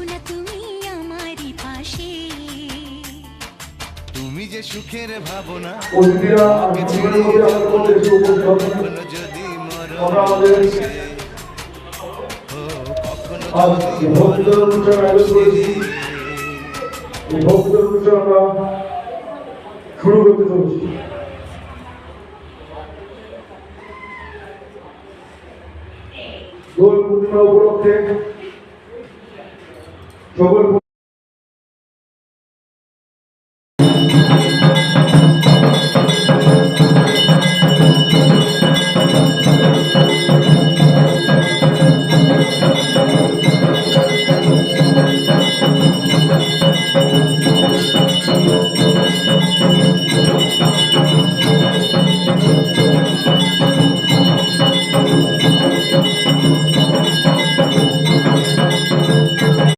না তুমি আমারই পাশে, তুমি যে সুখের ভাবনা যদি মরণ শুরু করতে চলেছি। দোল পূর্ণিমা উপলক্ষে সকল